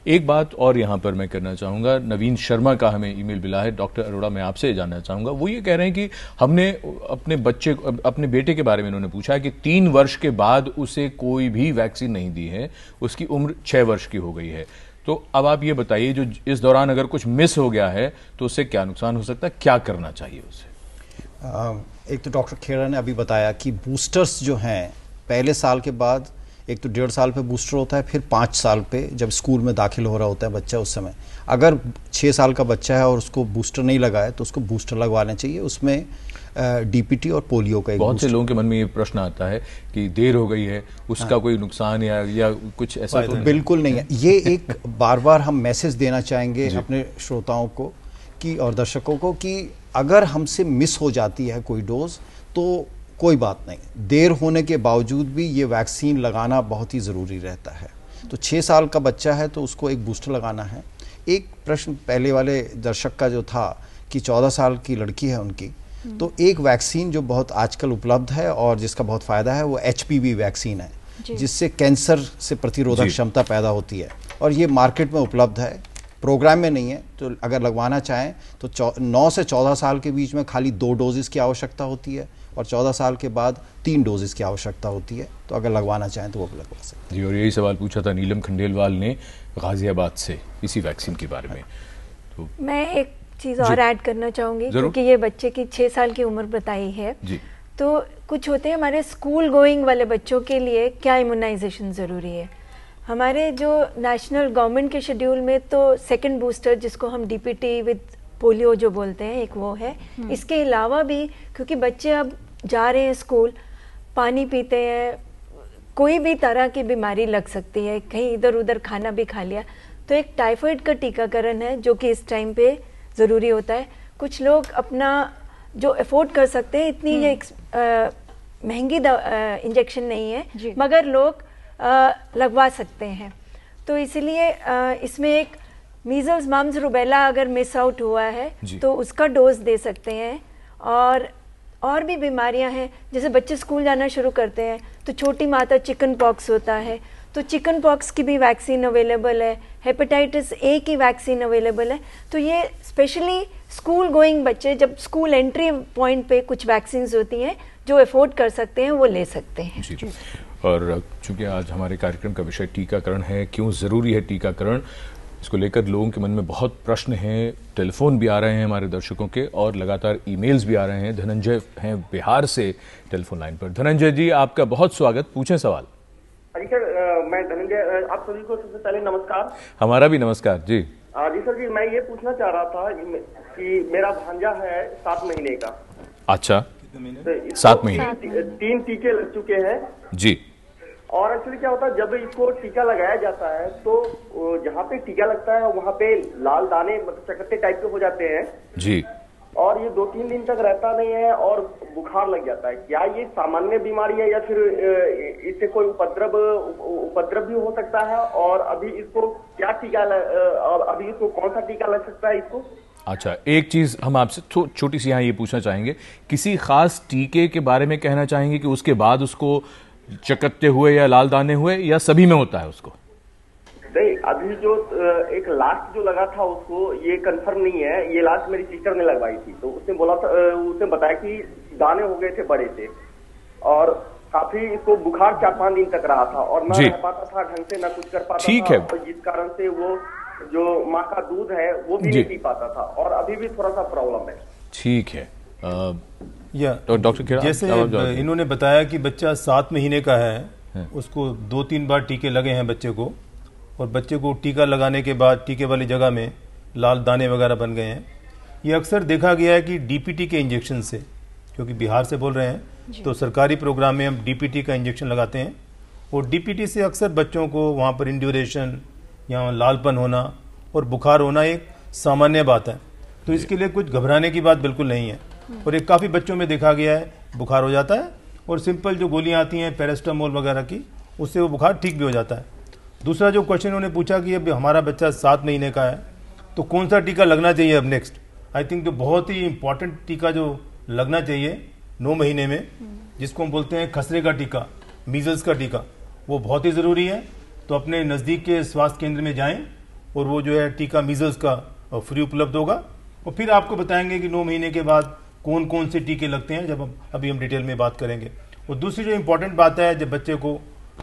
एक बात और यहाँ पर मैं करना चाहूँगा, नवीन शर्मा का हमें ईमेल मिला है। डॉक्टर अरोड़ा, मैं आपसे जानना चाहूँगा, वो ये कह रहे हैं कि हमने अपने बेटे के बारे में उन्होंने पूछा है कि 3 वर्ष के बाद उसे कोई भी वैक्सीन नहीं दी है, उसकी उम्र 6 वर्ष की हो गई है। तो अब आप ये बताइए, जो इस दौरान अगर कुछ मिस हो गया है तो उससे क्या नुकसान हो सकता है, क्या करना चाहिए उसे? एक तो डॉक्टर खेड़ा ने अभी बताया कि बूस्टर्स जो हैं पहले साल के बाद, एक तो 1.5 साल पे बूस्टर होता है, फिर 5 साल पे जब स्कूल में दाखिल हो रहा होता है बच्चा, उस समय अगर 6 साल का बच्चा है और उसको बूस्टर नहीं लगा है तो उसको बूस्टर लगवाना चाहिए। उसमें डीपीटी और पोलियो का एक बहुत से लोगों के मन में ये प्रश्न आता है कि देर हो गई है, उसका कोई नुकसान या कुछ ऐसा तो बिल्कुल नहीं है। ये एक बार बार हम मैसेज देना चाहेंगे अपने श्रोताओं को कि और दर्शकों को कि अगर हमसे मिस हो जाती है कोई डोज तो कोई बात नहीं, देर होने के बावजूद भी ये वैक्सीन लगाना बहुत ही ज़रूरी रहता है। तो 6 साल का बच्चा है तो उसको एक बूस्टर लगाना है। एक प्रश्न पहले वाले दर्शक का जो था कि 14 साल की लड़की है उनकी, तो एक वैक्सीन जो बहुत आजकल उपलब्ध है और जिसका बहुत फ़ायदा है वो HPV वैक्सीन है, जिससे कैंसर से प्रतिरोधक क्षमता पैदा होती है और ये मार्केट में उपलब्ध है, प्रोग्राम में नहीं है। तो अगर लगवाना चाहें तो 9 से 14 साल के बीच में खाली 2 डोजेस की आवश्यकता होती है और 14 साल के बाद 3 डोजेस की आवश्यकता होती है। तो अगर लगवाना चाहें तो वो लगवा सकते हैं। जी, और यही सवाल पूछा था नीलम खंडेलवाल ने गाजियाबाद से इसी वैक्सीन के बारे में। तो मैं एक चीज़ और ऐड करना चाहूँगी, क्योंकि ये बच्चे की 6 साल की उम्र बताई है जी। तो कुछ होते हैं हमारे स्कूल गोइंग वाले बच्चों के लिए क्या इम्यूनाइजेशन ज़रूरी है। हमारे जो नेशनल गवर्नमेंट के शेड्यूल में तो सेकंड बूस्टर, जिसको हम डीपीटी विद पोलियो जो बोलते हैं, एक वो है। इसके अलावा भी क्योंकि बच्चे अब जा रहे हैं स्कूल, पानी पीते हैं, कोई भी तरह की बीमारी लग सकती है, कहीं इधर उधर खाना भी खा लिया, तो एक टाइफाइड का टीकाकरण है जो कि इस टाइम पे ज़रूरी होता है। कुछ लोग अपना जो अफोर्ड कर सकते हैं, इतनी ये महंगी इंजेक्शन नहीं है, मगर लोग लगवा सकते हैं। तो इसीलिए इसमें एक मीजल्स मम्स रूबेला अगर मिस आउट हुआ है तो उसका डोज दे सकते हैं। और भी बीमारियां हैं, जैसे बच्चे स्कूल जाना शुरू करते हैं तो छोटी माता चिकन पॉक्स होता है, तो चिकन पॉक्स की भी वैक्सीन अवेलेबल है, हेपेटाइटिस ए की वैक्सीन अवेलेबल है। तो ये स्पेशली स्कूल गोइंग बच्चे, जब स्कूल एंट्री पॉइंट पे कुछ वैक्सीन होती हैं जो अफोर्ड कर सकते हैं, वो ले सकते हैं जी। और चूंकि आज हमारे कार्यक्रम का विषय टीकाकरण है, क्यों ज़रूरी है टीकाकरण, इसको लेकर लोगों के मन में बहुत प्रश्न हैं, टेलीफोन भी आ रहे हैं हमारे दर्शकों के और लगातार ईमेल्स भी आ रहे हैं। धनंजय हैं बिहार से टेलीफोन लाइन पर। धनंजय जी, आपका बहुत स्वागत, पूछें सवाल। जी सर, मैं धनंजय, आप सभी को सबसे पहले नमस्कार। हमारा भी नमस्कार जी। जी सर जी, मैं ये पूछना चाह रहा था कि मेरा भांजा है 7 महीने का। अच्छा, तो 7 महीने, 3 टीके लग चुके हैं जी। और एक्चुअली क्या होता है, जब इसको टीका लगाया जाता है तो जहाँ पे टीका लगता है वहाँ पे लाल दाने, मतलब चकत्ते टाइप के हो जाते हैं जी, और ये 2-3 दिन तक रहता नहीं है और बुखार लग जाता है। क्या ये सामान्य बीमारी है या फिर इससे कोई उपद्रव भी हो सकता है? और अभी इसको क्या टीका और अभी इसको कौन सा टीका लग सकता है इसको? अच्छा, एक चीज हम आपसे छोटी सी यहाँ ये पूछना चाहेंगे, किसी खास टीके के बारे में कहना चाहेंगे कि उसके बाद उसको चकत्ते हुए या लाल दाने हुए, या सभी में होता है उसको? नहीं, अभी जो एक लास्ट जो लगा था उसको ये कंफर्म नहीं है। ये लास्ट मेरी सिस्टर ने लगवाई थी, तो उसने बोला था, उसने बताया कि दाने हो गए थे बड़े से और काफी इसको बुखार 4-5 दिन तक रहा था और ना रह पाता था ढंग से, ना कुछ कर पाता था, तो जिस कारण से वो जो माँ का दूध है वो भी नहीं पी पाता था और अभी भी थोड़ा सा प्रॉब्लम है। ठीक है। तो डॉक्टर जैसे इन्होंने बताया कि बच्चा 7 महीने का है, उसको 2-3 बार टीके लगे हैं बच्चे को, और बच्चे को टीका लगाने के बाद टीके वाली जगह में लाल दाने वगैरह बन गए हैं। ये अक्सर देखा गया है कि डीपीटी के इंजेक्शन से, क्योंकि बिहार से बोल रहे हैं तो सरकारी प्रोग्राम में हम डीपीटी का इंजेक्शन लगाते हैं, और डीपीटी से अक्सर बच्चों को वहाँ पर इंड्यूरेशन या लालपन होना और बुखार होना एक सामान्य बात है। तो इसके लिए कुछ घबराने की बात बिल्कुल नहीं है, और एक काफ़ी बच्चों में देखा गया है बुखार हो जाता है और सिंपल जो गोलियाँ आती हैं पैरास्टामोल वगैरह की, उससे वो बुखार ठीक भी हो जाता है। दूसरा जो क्वेश्चन उन्होंने पूछा कि अब हमारा बच्चा 7 महीने का है तो कौन सा टीका लगना चाहिए अब नेक्स्ट, आई थिंक जो बहुत ही इंपॉर्टेंट टीका जो लगना चाहिए 9 महीने में, जिसको हम बोलते हैं खसरे का टीका, मीजल्स का टीका, वो बहुत ही ज़रूरी है। तो अपने नज़दीक के स्वास्थ्य केंद्र में जाएं और वो जो है टीका मीजल्स का फ्री उपलब्ध होगा। और फिर आपको बताएंगे कि 9 महीने के बाद कौन कौन से टीके लगते हैं, जब अभी हम डिटेल में बात करेंगे। और दूसरी जो इम्पोर्टेंट बात है, जब बच्चे को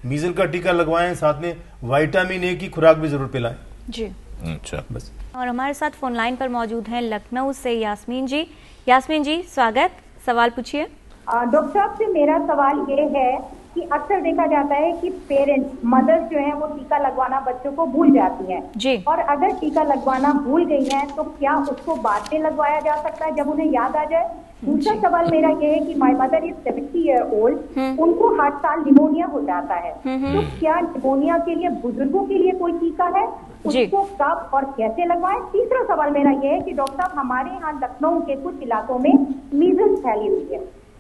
मीजल का टीका लगवाएं, साथ में विटामिन ए की खुराक भी जरूर पिलाएं। जी अच्छा, बस। और हमारे साथ फोन लाइन पर मौजूद हैं लखनऊ से यास्मीन जी। यास्मीन जी स्वागत, सवाल पूछिए। डॉक्टर साहब से मेरा सवाल ये है कि अक्सर देखा जाता है कि पेरेंट्स, मदर्स जो है वो टीका लगवाना बच्चों को भूल जाती हैं जी। और अगर टीका लगवाना भूल गई हैं तो क्या उसको बाद में लगवाया जा सकता है जब उन्हें याद आ जाए? दूसरा सवाल मेरा ये है कि my mother is 70 year old, उनको हर साल निमोनिया हो जाता है, तो क्या निमोनिया के लिए बुजुर्गों के लिए कोई टीका है? उसको कब और कैसे लगवाएं? तीसरा सवाल मेरा ये है कि डॉक्टर साहब हमारे यहाँ लखनऊ के कुछ इलाकों में मीजल्स फैली हुई है,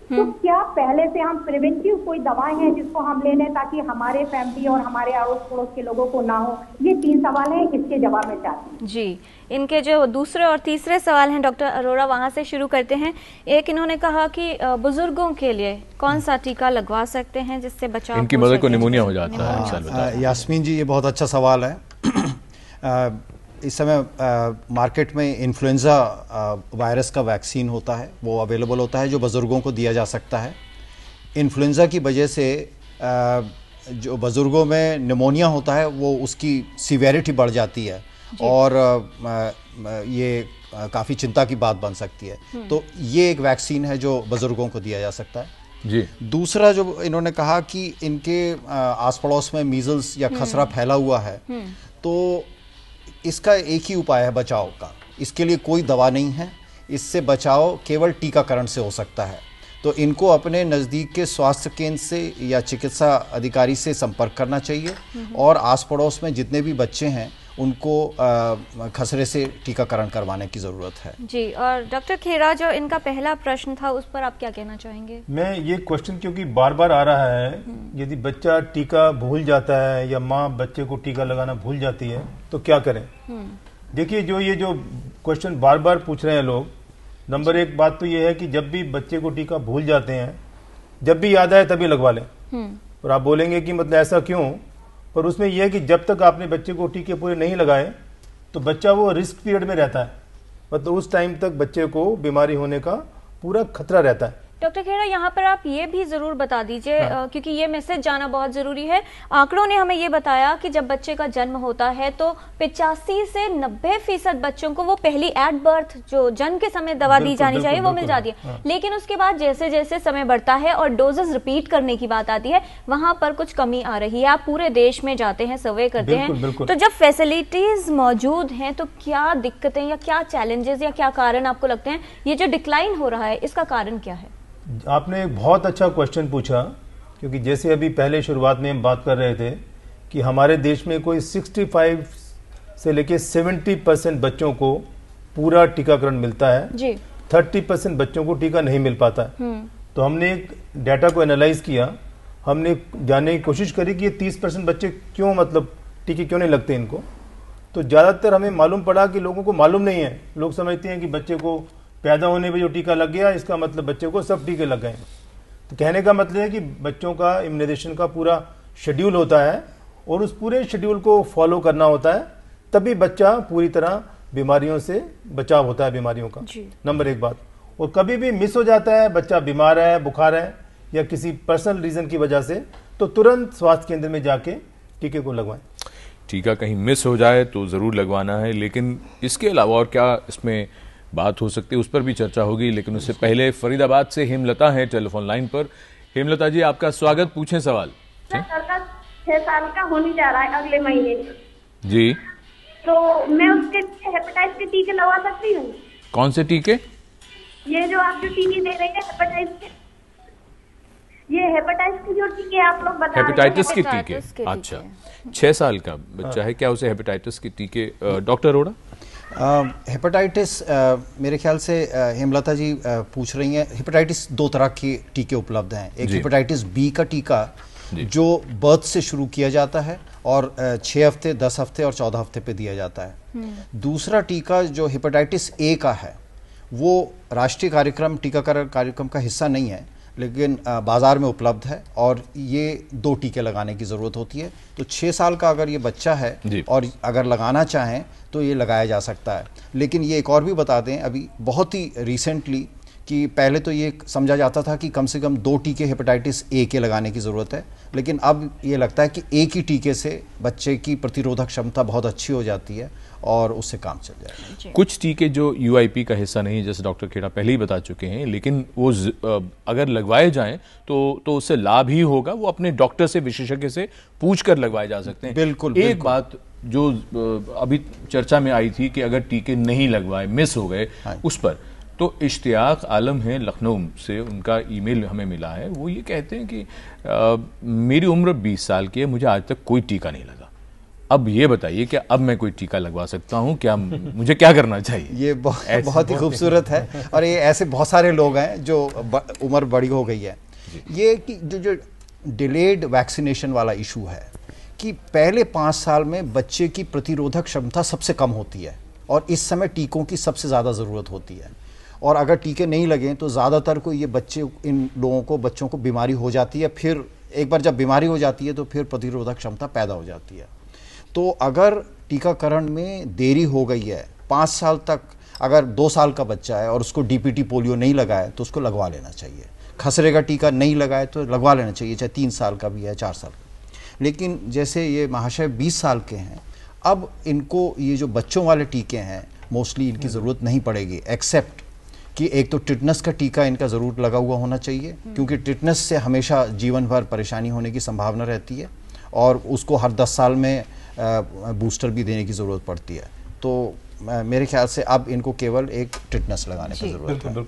तो क्या पहले से हम प्रिवेंटिव कोई दवाएं हैं जिसको हम ले लें ताकि हमारे फैमिली और हमारे अड़ोस पड़ोस के लोगों को ना हो? ये 3 सवाल हैं, इसके जवाब में चाहती हूँ। जी, इनके जो दूसरे और तीसरे सवाल हैं डॉक्टर अरोड़ा, वहां से शुरू करते हैं। एक इन्होंने कहा कि बुजुर्गों के लिए कौन सा टीका लगवा सकते हैं जिससे बचाव, इनकी मदर को निमोनिया हो जाता है। यास्मीन जी, ये बहुत अच्छा सवाल है। इस समय मार्केट में इन्फ्लुएंजा वायरस का वैक्सीन होता है, वो अवेलेबल होता है, जो बुज़ुर्गों को दिया जा सकता है। इन्फ्लुएंजा की वजह से जो बुज़ुर्गों में निमोनिया होता है वो उसकी सीवेरिटी बढ़ जाती है और ये काफ़ी चिंता की बात बन सकती है। तो ये एक वैक्सीन है जो बुज़ुर्गों को दिया जा सकता है जी। दूसरा जो इन्होंने कहा कि इनके आस पड़ोस में मीजल्स या खसरा फैला हुआ है, तो इसका एक ही उपाय है बचाव का। इसके लिए कोई दवा नहीं है, इससे बचाव केवल टीकाकरण से हो सकता है। तो इनको अपने नज़दीक के स्वास्थ्य केंद्र से या चिकित्सा अधिकारी से संपर्क करना चाहिए और आस पड़ोस में जितने भी बच्चे हैं उनको खसरे से टीकाकरण करवाने की ज़रूरत है। जी। और डॉक्टर खेरा, जो इनका पहला प्रश्न था उस पर आप क्या कहना चाहेंगे? मैं ये क्वेश्चन क्योंकि बार बार आ रहा है, यदि बच्चा टीका भूल जाता है या माँ बच्चे को टीका लगाना भूल जाती है तो क्या करें? देखिए, ये जो क्वेश्चन बार बार पूछ रहे हैं लोग, नंबर 1 बात तो ये है कि जब भी बच्चे को टीका भूल जाते हैं, जब भी याद आए तभी लगवा लें। और आप बोलेंगे कि मतलब ऐसा क्यों? पर उसमें यह है कि जब तक आपने बच्चे को टीके पूरे नहीं लगाए तो बच्चा वो रिस्क पीरियड में रहता है, मतलब उस टाइम तक बच्चे को बीमारी होने का पूरा खतरा रहता है। डॉक्टर खेरा, यहाँ पर आप ये भी जरूर बता दीजिए, क्योंकि ये मैसेज जाना बहुत जरूरी है। आंकड़ों ने हमें ये बताया कि जब बच्चे का जन्म होता है तो 85 से 90% बच्चों को वो पहली एट बर्थ जो जन्म के समय दवा दी जानी चाहिए वो मिल जाती है। लेकिन उसके बाद जैसे जैसे समय बढ़ता है और डोजेस रिपीट करने की बात आती है, वहां पर कुछ कमी आ रही है। आप पूरे देश में जाते हैं, सर्वे करते हैं, तो जब फैसिलिटीज मौजूद हैं तो क्या दिक्कतें या क्या चैलेंजेस या क्या कारण आपको लगते हैं ये जो डिक्लाइन हो रहा है, इसका कारण क्या है? आपने एक बहुत अच्छा क्वेश्चन पूछा, क्योंकि जैसे अभी पहले शुरुआत में हम बात कर रहे थे कि हमारे देश में कोई 65 से लेके 70% बच्चों को पूरा टीकाकरण मिलता है जी। 30% बच्चों को टीका नहीं मिल पाता है। तो हमने एक डाटा को एनालाइज किया, हमने जानने की कोशिश करी कि ये 30% बच्चे क्यों, मतलब टीके क्यों नहीं लगते इनको। तो ज़्यादातर हमें मालूम पड़ा कि लोगों को मालूम नहीं है। लोग समझते हैं कि बच्चे को पैदा होने पे जो टीका लग गया इसका मतलब बच्चे को सब टीके लग गए। तो कहने का मतलब है कि बच्चों का इम्यूनाइजेशन का पूरा शेड्यूल होता है और उस पूरे शेड्यूल को फॉलो करना होता है, तभी बच्चा पूरी तरह बीमारियों से बचाव होता है, बीमारियों का। नंबर 1 बात। और कभी भी मिस हो जाता है, बच्चा बीमार है, बुखार है या किसी पर्सनल रीजन की वजह से, तो तुरंत स्वास्थ्य केंद्र में जाके टीके को लगवाएं। टीका कहीं मिस हो जाए तो जरूर लगवाना है, लेकिन इसके अलावा और क्या इसमें बात हो सकती है उस पर भी चर्चा होगी। लेकिन उससे पहले फरीदाबाद से हेमलता है टेलीफोन लाइन पर। हेमलता जी, आपका स्वागत, पूछें सवाल। 6 साल का होने जा रहा है अगले महीने जी, तो मैं उसके हेपेटाइटिस के टीके लगवा सकती हूँ? कौन से टीके? ये जो आप जो टीके दे रहे हैं हेपेटाइटिस के, ये हेपेटाइटिस के जो टीके आप लोग बता रहे हैं। हेपेटाइटिस के टीके? अच्छा, 6 साल का बच्चा है, क्या उसे हेपेटाइटिस के टीके? डॉक्टर अरोड़ा, हेपेटाइटिस मेरे ख्याल से हेमलता जी पूछ रही हैं, हेपेटाइटिस 2 तरह के टीके उपलब्ध हैं। एक हेपेटाइटिस बी का टीका जो बर्थ से शुरू किया जाता है और 6 हफ्ते, 10 हफ्ते और 14 हफ्ते पे दिया जाता है। दूसरा टीका जो हेपेटाइटिस ए का है वो राष्ट्रीय कार्यक्रम टीकाकरण कार्यक्रम का हिस्सा नहीं है, लेकिन बाज़ार में उपलब्ध है और ये 2 टीके लगाने की ज़रूरत होती है। तो 6 साल का अगर ये बच्चा है और अगर लगाना चाहें तो ये लगाया जा सकता है। लेकिन ये एक और भी बता दें, अभी बहुत ही रिसेंटली कि पहले तो ये समझा जाता था कि कम से कम 2 टीके हेपेटाइटिस ए के लगाने की ज़रूरत है, लेकिन अब ये लगता है कि एक ही टीके से बच्चे की प्रतिरोधक क्षमता बहुत अच्छी हो जाती है और उससे काम चल जाएगा। कुछ टीके जो यूआईपी का हिस्सा नहीं, जैसे डॉक्टर खेड़ा पहले ही बता चुके हैं, लेकिन वो अगर लगवाए जाएं तो उससे लाभ ही होगा। वो अपने डॉक्टर से, विशेषज्ञ से पूछ कर लगवाए जा सकते हैं। बिल्कुल। एक बात जो अभी चर्चा में आई थी कि अगर टीके नहीं लगवाए, मिस हो गए, उस पर तो इश्तियाक आलम है लखनऊ से, उनका ईमेल हमें मिला है। वो ये कहते हैं कि मेरी उम्र 20 साल की है, मुझे आज तक कोई टीका नहीं लगा। अब ये बताइए कि अब मैं कोई टीका लगवा सकता हूं क्या? मुझे क्या करना चाहिए? ये बहुत ही खूबसूरत है और ये ऐसे बहुत सारे लोग हैं जो उम्र बड़ी हो गई है। ये कि जो डिलेड वैक्सीनेशन वाला इशू है कि पहले 5 साल में बच्चे की प्रतिरोधक क्षमता सबसे कम होती है और इस समय टीकों की सबसे ज़्यादा ज़रूरत होती है। और अगर टीके नहीं लगें तो ज़्यादातर को ये बच्चों को बीमारी हो जाती है। फिर एक बार जब बीमारी हो जाती है तो फिर प्रतिरोधक क्षमता पैदा हो जाती है। तो अगर टीकाकरण में देरी हो गई है 5 साल तक, अगर 2 साल का बच्चा है और उसको डीपीटी पोलियो नहीं लगाए तो उसको लगवा लेना चाहिए। खसरे का टीका नहीं लगाए तो लगवा लेना चाहिए, चाहे 3 साल का भी है, 4 साल का। लेकिन जैसे ये महाशय 20 साल के हैं, अब इनको ये जो बच्चों वाले टीके हैं मोस्टली इनकी ज़रूरत नहीं पड़ेगी, एक्सेप्ट कि एक तो टिटनस का टीका इनका ज़रूर लगा हुआ होना चाहिए, क्योंकि टिटनस से हमेशा जीवन भर परेशानी होने की संभावना रहती है और उसको हर 10 साल में बूस्टर भी देने की ज़रूरत पड़ती है। तो मेरे ख्याल से अब इनको केवल एक टिटनस लगाने की ज़रूरत है।